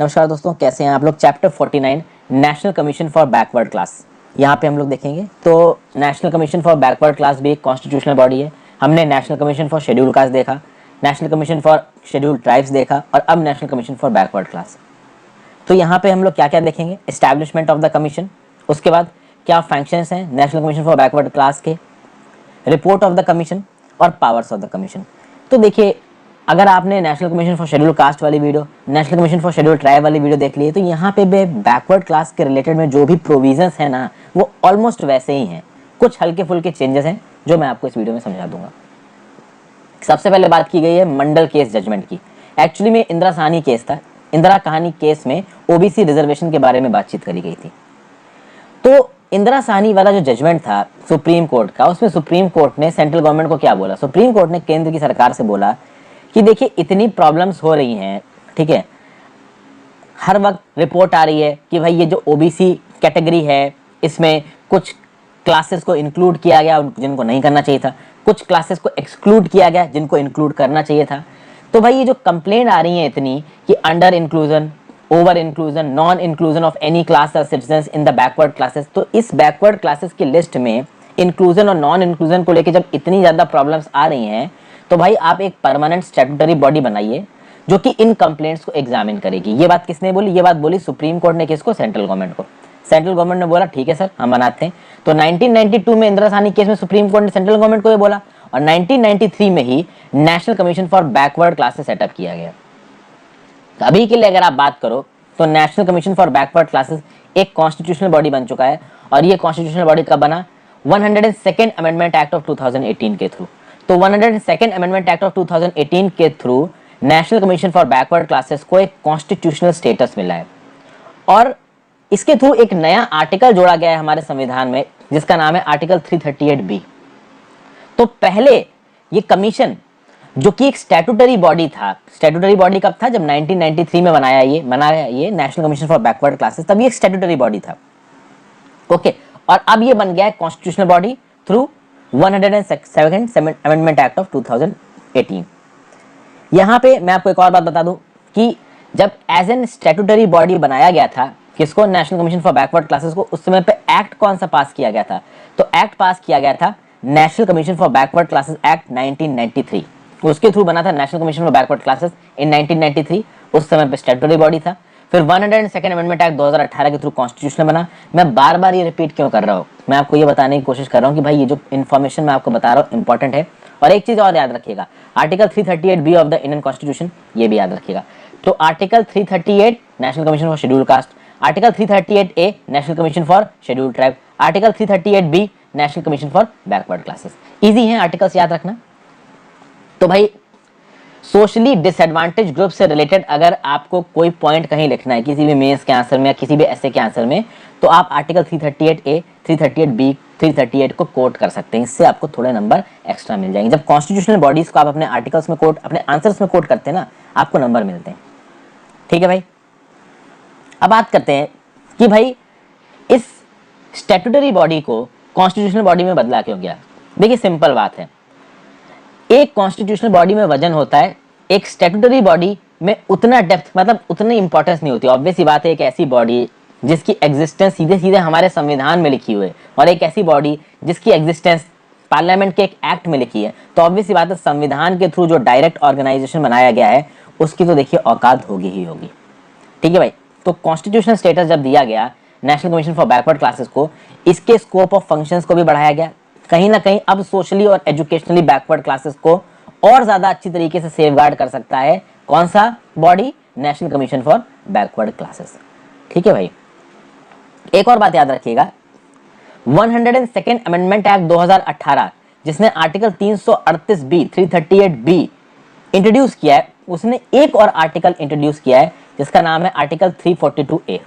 नमस्कार दोस्तों, कैसे हैं आप लोग। Chapter 49 national commission for backward class यहाँ पे हम लोग देखेंगे। तो national commission for backward class भी एक कॉन्स्टिट्यूशनल बॉडी है। हमने national commission for schedule caste देखा, national commission for schedule tribes देखा और अब national commission for backward class. तो यहाँ पे हम लोग क्या क्या देखेंगे, एस्टैब्लिशमेंट ऑफ द कमीशन, उसके बाद क्या फंक्शंस हैं national commission for backward class के, रिपोर्ट ऑफ द कमीशन और पावर्स ऑफ द कमीशन। तो देखिए, अगर आपने national commission for schedule caste वाली video, national commission for schedule tribe वाली वीडियो देख ली है, तो यहाँ पे बैकवर्ड क्लास के रिलेटेड में जो भी प्रोविजंस है ना, वो ऑलमोस्ट वैसे ही हैं। कुछ हल्के फुल्के चेंजेस हैं जो मैं आपको इस वीडियो में समझा दूंगा। सबसे पहले बात की गई है मंडल केस जजमेंट की। एक्चुअली में इंदिरा साहनी केस था। इंदिरा कहानी केस में ओबीसी रिजर्वेशन के बारे में बातचीत करी गई थी। तो इंदिरा साहनी वाला जो जजमेंट था सुप्रीम कोर्ट का, उसमें सुप्रीम कोर्ट ने सेंट्रल गवर्नमेंट को क्या बोला, सुप्रीम कोर्ट ने केंद्र की सरकार से बोला कि देखिए इतनी प्रॉब्लम्स हो रही हैं, ठीक है, हर वक्त रिपोर्ट आ रही है कि भाई ये जो ओबीसी कैटेगरी है इसमें कुछ क्लासेस को इंक्लूड किया गया जिनको नहीं करना चाहिए था, कुछ क्लासेस को एक्सक्लूड किया गया जिनको इंक्लूड करना चाहिए था। तो भाई ये जो कंप्लेंट आ रही है इतनी कि under inclusion, over inclusion, non inclusion of any class और citizens in the backward classes, तो इस बैकवर्ड क्लासेस की लिस्ट में इंक्लूजन और नॉन इंक्लूजन को लेकर जब इतनी ज़्यादा प्रॉब्लम्स आ रही हैं, तो भाई आप एक परमानेंट स्टैट्यूटरी बॉडी बनाइए जो कि इन कंप्लेंट्स को एग्जामिन करेगी। ये बात किसने बोली, ये बात बोली सुप्रीम कोर्ट ने। किसको? सेंट्रल गवर्नमेंट को। सेंट्रल गवर्नमेंट ने बोला ठीक है सर, हम बनाते हैं। तो 1992 में इंदिरा साहनी केस में सुप्रीम कोर्ट ने सेंट्रल गवर्नमेंट को ये बोला और 1993 में ही national commission for backward classes set up किया गया। तो अभी के लिए अगर आप बात करो तो national commission for backward classes एक कॉन्स्टिट्यूशनल बॉडी बन चुका है। और ये कॉन्स्टिट्यूशनल बॉडी कब बना? 102nd अमेंडमेंट एक्ट ऑफ 2018 के थ्रू। तो 102nd अमेंडमेंट एक्ट ऑफ 2018 के through national commission for backward Classes को एक कॉन्स्टिट्यूशनल स्टेटस मिला है। और इसके थ्रू एक नया आर्टिकल जोड़ा गया है हमारे संविधान में, जिसका नाम है आर्टिकल 338B। तो पहले ये कमीशन जो कि एक स्टैट्यूटरी बॉडी था, स्टैट्यूटरी बॉडी कब था? जब 1993 में बनाया ये national commission for backward classes, तब ये एक स्टैट्यूटरी बॉडी था। ओके, और अब ये बन गया है constitutional body through 102nd amendment act of 2018। यहाँ पे मैं आपको एक और बात बता दूं कि जब एज एन स्टैट्यूटरी बॉडी बनाया गया था किसको, national commission for backward Classes को, उस समय पे एक्ट कौन सा पास किया गया था? तो एक्ट पास किया गया था national commission for backward classes act 1993। उसके थ्रू बना था national commission for backward classes in 1993। उस समय पे स्टैट्यूटरी बॉडी था। फिर 102nd अमेंडमेंट एक्ट 2018 के थ्रू कॉन्स्टिट्यूशन बना। मैं बार बार ये रिपीट क्यों कर रहा हूँ? मैं आपको ये बताने की कोशिश कर रहा हूँ कि भाई ये जो इन्फॉर्मेशन मैं आपको बता रहा हूँ इंपॉर्टेंट है। और एक चीज और याद रखिएगा, article 338B of the Indian constitution, ये भी याद रखिएगा। तो article 338 national commission for schedule cast, article 338A national commission for schedule tribe, article 338B national commission for backward classes. Easy हैं आर्टिकल्स याद रखना। तो भाई सोशली डिसएडवांटेज ग्रुप से रिलेटेड अगर आपको कोई पॉइंट कहीं लिखना है किसी भी मेंस के आंसर में या किसी भी ऐसे के आंसर में, तो आप आर्टिकल 338A, 338B, 338 को कोट कर सकते हैं। इससे आपको थोड़े नंबर एक्स्ट्रा मिल जाएंगे। जब कॉन्स्टिट्यूशनल बॉडीज को आप अपने आर्टिकल्स में कोट, अपने आंसर्स में कोट करते हैं ना, आपको नंबर मिलते हैं। ठीक है भाई, अब बात करते हैं कि भाई इस स्टैट्यूटरी बॉडी को कॉन्स्टिट्यूशनल बॉडी में बदला क्यों गया। देखिए सिंपल बात है, एक कॉन्स्टिट्यूशनल बॉडी में वजन होता है, एक स्टैट्यूटरी बॉडी में उतना डेप्थ, मतलब उतनी इंपॉर्टेंस नहीं होती। ऑब्वियस सी बात है, एक ऐसी बॉडी जिसकी एग्जिस्टेंस सीधे सीधे हमारे संविधान में लिखी हुई है और एक ऐसी बॉडी जिसकी एग्जिस्टेंस पार्लियामेंट के एक एक्ट में लिखी है, तो ऑब्वियस सी बात है संविधान के थ्रू जो डायरेक्ट ऑर्गेनाइजेशन बनाया गया है उसकी तो देखिए औकात होगी ही होगी। ठीक है भाई, तो कॉन्स्टिट्यूशनल स्टेटस जब दिया गया national commission for backward Classes को, इसके स्कोप ऑफ फंक्शंस को भी बढ़ाया गया। कहीं ना कहीं अब सोशली और एजुकेशनली बैकवर्ड क्लासेस को और ज्यादा अच्छी तरीके से सेफगार्ड कर सकता है कौन सा body? National commission for backward classes. ठीक है भाई, एक और बात याद रखिएगा, 102nd अमेंडमेंट एक्ट 2018 जिसने आर्टिकल 338B, 338B इंट्रोड्यूस किया है, उसने एक और आर्टिकल इंट्रोड्यूस किया है जिसका नाम है आर्टिकल 342A।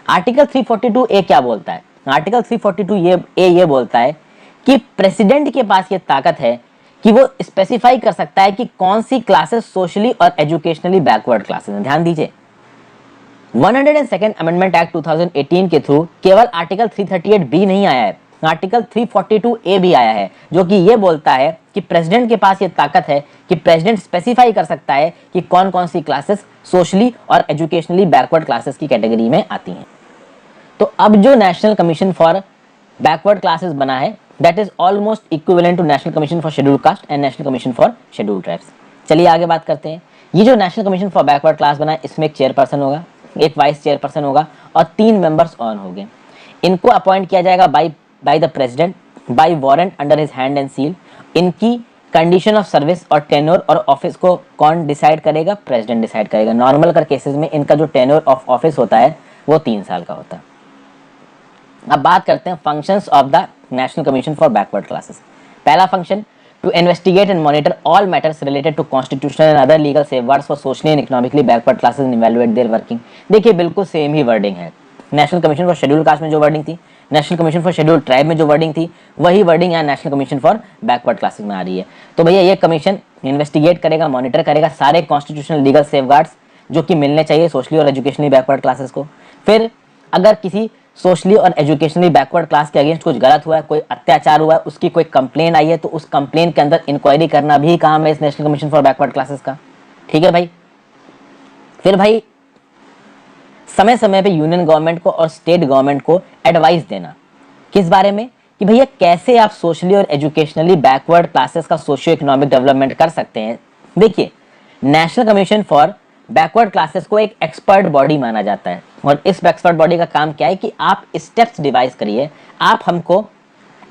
आर्टिकल 342A क्या बोलता है? आर्टिकल 342A ये बोलता है कि प्रेसिडेंट के पास ये ताकत है कि वो स्पेसिफाई कर सकता है कि कौन सी क्लासेस सोशली और एजुकेशनली बैकवर्ड क्लासेस हैं। ध्यान दीजिए, 102nd अमेंडमेंट एक्ट 2018 के थ्रू केवल आर्टिकल 338B नहीं आया है, आर्टिकल 342A भी आया है, जो कि ये बोलता है कि प्रेसिडेंट के पास ये ताकत है कि प्रेसिडेंट स्पेसिफाई कर सकता है कि कौन कौन सी क्लासेस सोशली और एजुकेशनली बैकवर्ड क्लासेस की कैटेगरी में आती हैं। तो अब जो National commission for backward Classes बना है, that is almost equivalent to National commission for Scheduled Caste and National commission for Scheduled Tribes. चलिए आगे बात करते हैं। ये जो National commission for backward Class बना है, इसमें एक चेयरपर्सन होगा, एक वाइस चेयरपर्सन होगा और 3 मेंबर्स ऑन होंगे। इनको अपॉइंट किया जाएगा by the president bye warrant under his hand and seal. इनकी कंडीशन ऑफ सर्विस और टेन्योर और ऑफिस को कौन डिसाइड करेगा? प्रेसिडेंट डिसाइड करेगा। नॉर्मल कर केसेस में इनका जो टेन्योर ऑफ ऑफिस होता है वो 3 साल का होता है। अब बात करते हैं functions of the national commission for backward classes. पहला function, to investigate and monitor all matters related to constitutional and other legal safeguards for socially and economically backward classes and evaluate their working. देखिए बिल्कुल same ही wording है। National commission for schedule caste में जो wording थी, national commission for schedule tribe में जो wording थी, वही वर्डिंग यहाँ national commission for backward classes में आ रही है। तो भैया ये कमीशन इन्वेस्टिगेट करेगा, मॉनिटर करेगा सारे कॉन्स्टिट्यूशनल लीगल सेफगार्ड्स जो कि मिलने चाहिए सोशली और एजुकेशनली बैकवर्ड क्लासेस को। फिर अगर किसी सोशली और एजुकेशनली बैकवर्ड क्लास के अगेंस्ट कुछ गलत हुआ है, कोई अत्याचार हुआ है, उसकी कोई कंप्लेन आई है, तो उस कंप्लेन के अंदर इंक्वायरी करना भी काम है इस national commission for backward classes का। ठीक है भाई। फिर भाई समय समय पे यूनियन गवर्नमेंट को और स्टेट गवर्नमेंट को एडवाइस देना, किस बारे में? कि भैया कैसे आप सोशली और एजुकेशनली बैकवर्ड क्लासेस का सोशियो इकोनॉमिक डेवलपमेंट कर सकते हैं। देखिए national commission for backward Classes को एक एक्सपर्ट बॉडी माना जाता है और इस एक्सपर्ट बॉडी का काम क्या है कि आप स्टेप्स डिवाइस करिए, आप हमको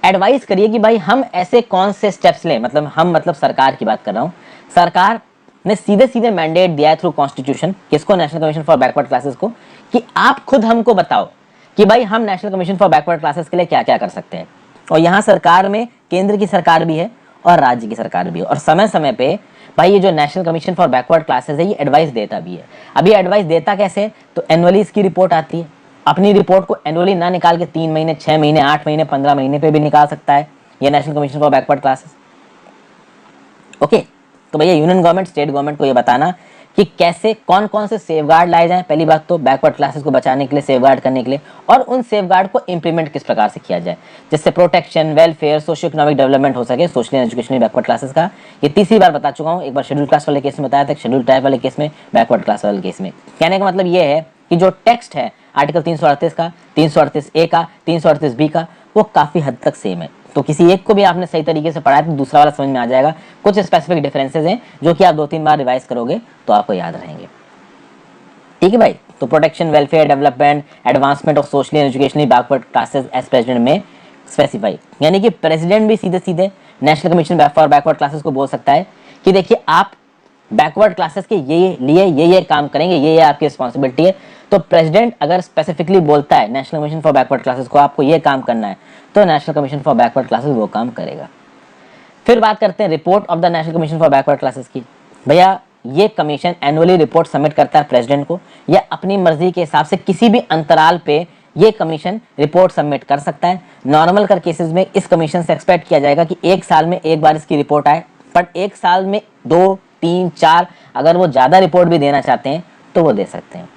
एडवाइस करिए कि भाई हम ऐसे कौन से स्टेप्स लें। मतलब सरकार की बात कर रहा हूँ। सरकार ने सीधे सीधे मैंडेट दिया है थ्रू कॉन्स्टिट्यूशन किसको? National commission for backward Classes को, कि आप खुद हमको बताओ कि भाई हम national commission for backward classes के लिए क्या क्या कर सकते हैं। और यहाँ सरकार में केंद्र की सरकार भी है और राज्य की सरकार भी है, और समय समय पे भाई ये जो National commission for backward classes है ये एडवाइस देता भी है। अभी एडवाइस देता कैसे? तो एनुअली इसकी रिपोर्ट आती है। अपनी रिपोर्ट को एनुअली ना निकाल के 3 महीने, 6 महीने, 8 महीने, 15 महीने पे भी निकाल सकता है ये national commission for backward classes. Okay, तो भैया यूनियन गवर्नमेंट, स्टेट गवर्नमेंट को ये बताना कि कैसे कौन कौन से सेफगार्ड लाए जाएं। पहली बात तो बैकवर्ड क्लासेस को बचाने के लिए, सेफगार्ड करने के लिए, और उन सेफगार्ड को इंप्लीमेंट किस प्रकार से किया जाए जिससे protection, welfare, socio economic development हो सके social and educationally backward classes का। ये तीसरी बार बता चुका हूँ। एक बार शेड्यूल क्लास वाले केस में बताया था, शेड्यूल ट्राइब वाले केस में, बैकवर्ड क्लास वाले केस में। कहने का मतलब ये है कि जो टेक्स्ट है आर्टिकल 338 का, 338A का, 338B का, वो काफी हद तक सेम है। तो किसी एक को भी आपने सही तरीके से पढ़ा है तो दूसरा वाला समझ में आ जाएगा। कुछ स्पेसिफिक डिफरेंसेस हैं जो कि आप 2-3 बार रिवाइज करोगे तो आपको याद रहेंगे। ठीक है भाई। तो protection, welfare, development, advancement of socially and educationally backward classes as president में स्पेसिफाई, यानी कि प्रेसिडेंट भी सीधे सीधे National commission for backward Classes को बोल सकता है कि देखिए आप बैकवर्ड क्लासेस के ये काम करेंगे, ये आपकी रिस्पॉन्सिबिलिटी है। तो प्रेसिडेंट अगर स्पेसिफिकली बोलता है national commission for backward Classes को आपको ये काम करना है, तो national commission for backward classes वो काम करेगा। फिर बात करते हैं report of the national commission for backward classes की। भैया ये कमीशन एनुअली रिपोर्ट सबमिट करता है प्रेसिडेंट को, या अपनी मर्जी के हिसाब से किसी भी अंतराल पे ये कमीशन रिपोर्ट सबमिट कर सकता है। नॉर्मल कर केसेस में इस कमीशन से एक्सपेक्ट किया जाएगा कि 1 साल में एक बार इसकी रिपोर्ट आए, बट 1 साल में 2, 3, 4 अगर वो ज़्यादा रिपोर्ट भी देना चाहते हैं तो वो दे सकते हैं।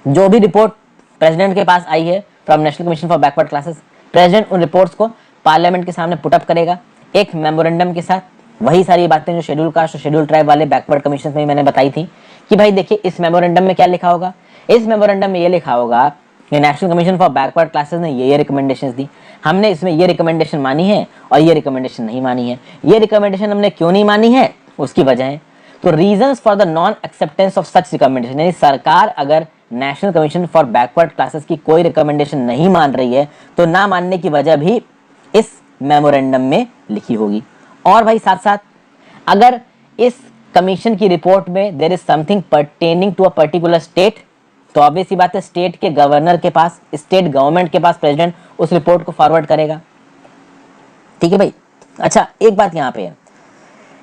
जो भी रिपोर्ट प्रेसिडेंट के पास आई है from national commission for backward classes, president उन रिपोर्ट्स को पार्लियामेंट के सामने पुटअप करेगा एक मेमोरेंडम के साथ। वही सारी बातें जो शेड्यूल कास्ट और शेड्यूल ट्राइब वाले बैकवर्ड कमीशन में मैंने बताई थी कि भाई देखिए इस मेमोरेंडम में क्या लिखा होगा। इस मेमोरेंडम में ये लिखा होगा कि national commission for backward classes ने ये रिकमेंडेशन दी, हमने इसमें ये रिकमेंडेशन मानी है और ये रिकमेंडेशन नहीं मानी है। ये रिकमेंडेशन हमने क्यों नहीं मानी है, उसकी वजह है। तो reasons for the non acceptance of such recommendation, यानी सरकार अगर national commission for backward classes की कोई रिकमेंडेशन नहीं मान रही है तो ना मानने की वजह भी इस मेमोरेंडम में लिखी होगी। और भाई साथ साथ अगर इस कमीशन की रिपोर्ट में there is something pertaining to a particular state, तो ऑब्वियस सी बात है स्टेट के गवर्नर के पास, स्टेट गवर्नमेंट के पास प्रेसिडेंट उस रिपोर्ट को फॉरवर्ड करेगा। ठीक है भाई। अच्छा एक बात यहाँ पे है,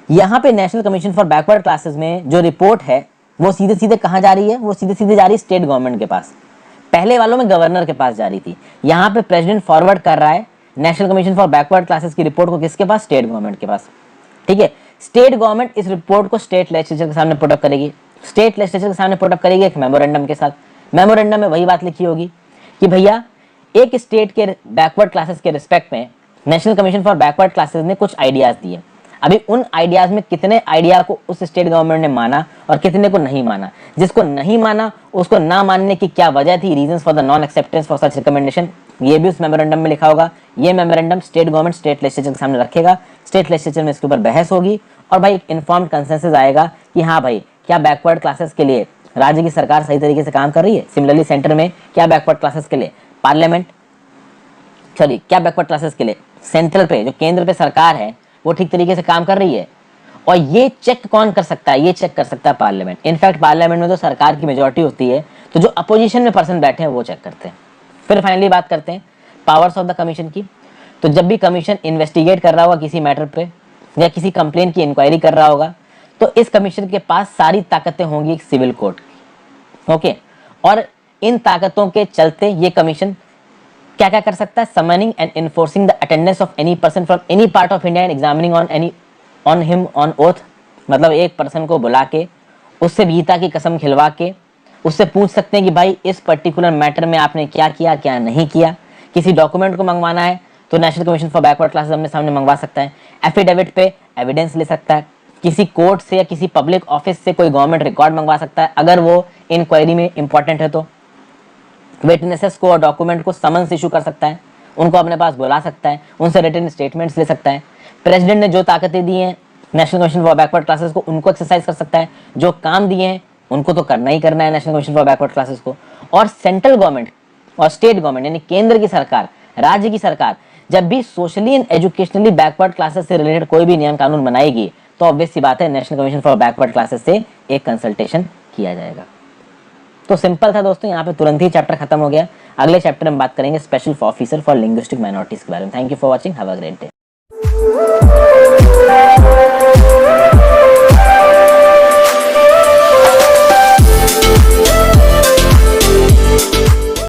यहाँ पे national commission for backward classes में जो रिपोर्ट है वो सीधे सीधे कहाँ जा रही है? वो सीधे सीधे जा रही है स्टेट गवर्नमेंट के पास। पहले वालों में गवर्नर के पास जा रही थी, यहाँ पे प्रेसिडेंट फॉरवर्ड कर रहा है national commission for backward classes की रिपोर्ट को किसके पास? स्टेट गवर्नमेंट के पास। ठीक है। स्टेट गवर्नमेंट इस रिपोर्ट को स्टेट लेजिस्लेचर के सामने पुटअप करेगी। स्टेट लेजिस्लेचर के सामने पुटअप करेगी एक मेमोरेंडम के साथ। मेमोरेंडम में वही बात लिखी होगी कि भैया एक स्टेट के बैकवर्ड क्लासेस के रिस्पेक्ट में national commission for backward classes ने कुछ आइडियाज दिए। अभी उन आइडियाज में कितने आइडिया को उस स्टेट गवर्नमेंट ने माना और कितने को नहीं माना, जिसको नहीं माना उसको ना मानने की क्या वजह थी, reasons for the non acceptance for such recommendation, ये भी उस मेमोरेंडम में लिखा होगा। ये memorandum state government state legislature के सामने रखेगा, स्टेट लेजिस्लेचर में इसके ऊपर बहस होगी और भाई एक इन्फॉर्म्ड कंसेंसस आएगा कि हाँ भाई क्या बैकवर्ड क्लासेस के लिए राज्य की सरकार सही तरीके से काम कर रही है। सिमिलरली सेंटर में क्या बैकवर्ड क्लासेस के लिए पार्लियामेंट, सॉरी क्या बैकवर्ड क्लासेस के लिए सेंट्रल पे जो केंद्र पे सरकार है वो ठीक तरीके से काम कर रही है। और ये चेक कौन कर सकता है, ये चेक कर सकता है पार्लियामेंट। इनफैक्ट पार्लियामेंट में तो सरकार की मेजोरिटी होती है, तो जो अपोजिशन में पर्सन बैठे हैं वो चेक करते हैं। फिर फाइनली बात करते हैं पावर्स ऑफ द कमीशन की। तो जब भी कमीशन इन्वेस्टिगेट कर रहा होगा किसी मैटर पे या किसी कंप्लेंट की इंक्वायरी कर रहा होगा तो इस कमीशन के पास सारी ताकतें होंगी एक सिविल कोर्ट की। ओके, और इन ताकतों के चलते ये कमीशन क्या क्या कर सकता है, summoning and enforcing the attendance of any person from any part of India and examining on him on oath. मतलब एक पर्सन को बुला के उससे गीता की कसम खिलवा के उससे पूछ सकते हैं कि भाई इस पर्टिकुलर मैटर में आपने क्या किया क्या नहीं किया। किसी डॉक्यूमेंट को मंगवाना है तो national commission for backward classes अपने सामने मंगवा सकता है। एफिडेविट पे एविडेंस ले सकता है, किसी कोर्ट से या किसी पब्लिक ऑफिस से कोई गवर्नमेंट रिकॉर्ड मंगवा सकता है अगर वो इंक्वायरी में इंपॉर्टेंट है तो। विटनेसेस को और डॉक्यूमेंट को समन्स इशू कर सकता है, उनको अपने पास बुला सकता है, उनसे रिटन स्टेटमेंट्स ले सकता है। प्रेसिडेंट ने जो ताकतें दी हैं national commission for backward Classes को उनको एक्सरसाइज कर सकता है, जो काम दिए हैं उनको तो करना ही करना है national commission for backward Classes को। और सेंट्रल गवर्नमेंट और स्टेट गवर्नमेंट यानी केंद्र की सरकार, राज्य की सरकार जब भी socially and educationally backward classes से रिलेटेड कोई भी नियम कानून बनाएगी तो ऑब्वियस सी बात है national commission for backward classes से एक कंसल्टेशन किया जाएगा। तो सिंपल था दोस्तों, यहाँ पे तुरंत ही चैप्टर खत्म हो गया। अगले चैप्टर में बात करेंगे special officer for linguistic minorities के बारे में। Thank you for watching, have a great day.